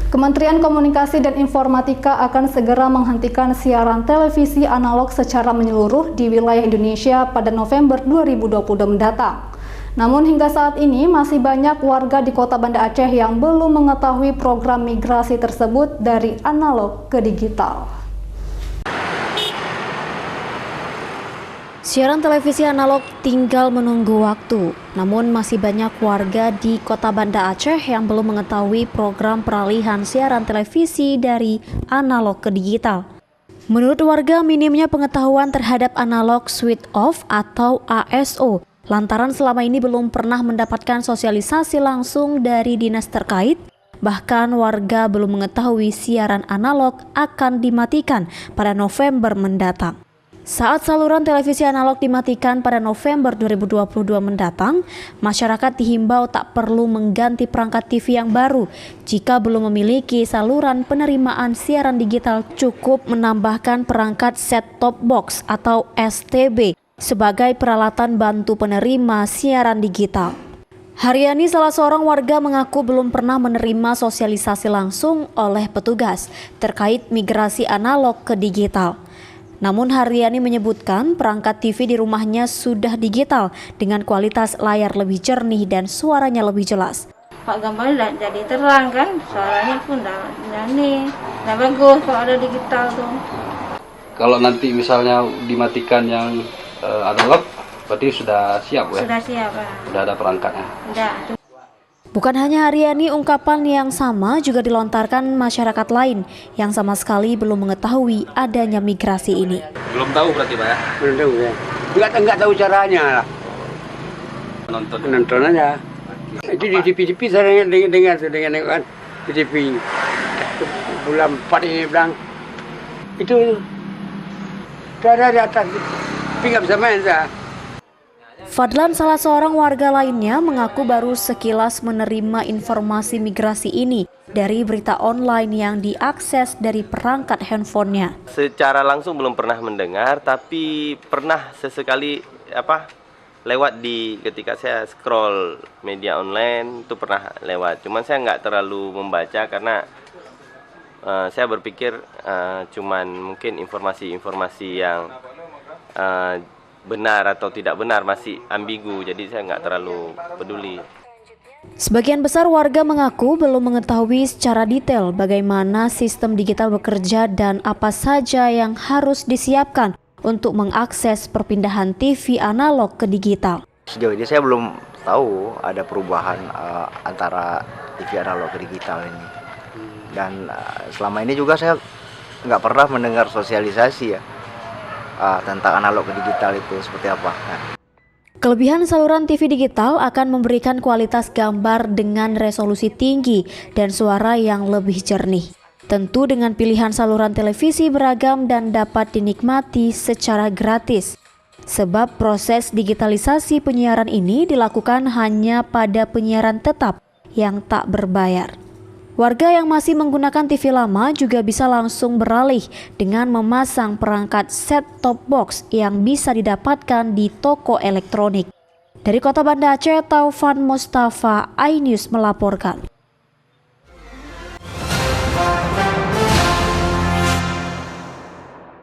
Kementerian Komunikasi dan Informatika akan segera menghentikan siaran televisi analog secara menyeluruh di wilayah Indonesia pada November 2020 mendatang. Namun hingga saat ini masih banyak warga di Kota Banda Aceh yang belum mengetahui program migrasi tersebut dari analog ke digital. Siaran televisi analog tinggal menunggu waktu, namun masih banyak warga di Kota Banda Aceh yang belum mengetahui program peralihan siaran televisi dari analog ke digital. Menurut warga, minimnya pengetahuan terhadap analog switch off atau ASO, lantaran selama ini belum pernah mendapatkan sosialisasi langsung dari dinas terkait. Bahkan warga belum mengetahui siaran analog akan dimatikan pada November mendatang. Saat saluran televisi analog dimatikan pada November 2022 mendatang, masyarakat dihimbau tak perlu mengganti perangkat TV yang baru. Jika belum memiliki saluran penerimaan siaran digital, cukup menambahkan perangkat set-top box atau STB sebagai peralatan bantu penerima siaran digital. Haryani, salah seorang warga, mengaku belum pernah menerima sosialisasi langsung oleh petugas terkait migrasi analog ke digital. Namun Haryani menyebutkan perangkat TV di rumahnya sudah digital dengan kualitas layar lebih jernih dan suaranya lebih jelas. Pak gambarnya jadi terang kan, suaranya pun nyanyi, bagus kalau ada digital tuh. Kalau nanti misalnya dimatikan yang analog, berarti sudah siap ya? Sudah siap ya. Sudah ada perangkatnya? Sudah. Bukan hanya Haryani, ungkapan yang sama juga dilontarkan masyarakat lain yang sama sekali belum mengetahui adanya migrasi ini. Belum tahu berarti Pak ya? Belum tahu ya. Enggak tahu caranya lah. Nonton aja. Itu di TV saya dengar kan di TV. Bulan 4 ini bilang itu ada di atas. Tapi nggak bisa main saya. Fadlan, salah seorang warga lainnya, mengaku baru sekilas menerima informasi migrasi ini dari berita online yang diakses dari perangkat handphonenya. Secara langsung belum pernah mendengar, tapi pernah sesekali lewat ketika saya scroll media online itu pernah lewat. Cuman saya nggak terlalu membaca karena saya berpikir cuman mungkin informasi-informasi yang benar atau tidak benar, masih ambigu, jadi saya nggak terlalu peduli. Sebagian besar warga mengaku belum mengetahui secara detail bagaimana sistem digital bekerja dan apa saja yang harus disiapkan untuk mengakses perpindahan TV analog ke digital. Sejauh ini saya belum tahu ada perubahan antara TV analog ke digital ini. Dan selama ini juga saya nggak pernah mendengar sosialisasi ya. Tentang analog ke digital itu seperti apa. Kelebihan saluran TV digital akan memberikan kualitas gambar dengan resolusi tinggi dan suara yang lebih jernih. Tentu dengan pilihan saluran televisi beragam dan dapat dinikmati secara gratis. Sebab proses digitalisasi penyiaran ini dilakukan hanya pada penyiaran tetap yang tak berbayar. Warga yang masih menggunakan TV lama juga bisa langsung beralih dengan memasang perangkat set-top box yang bisa didapatkan di toko elektronik. Dari Kota Banda Aceh, Taufan Mustafa, iNews melaporkan.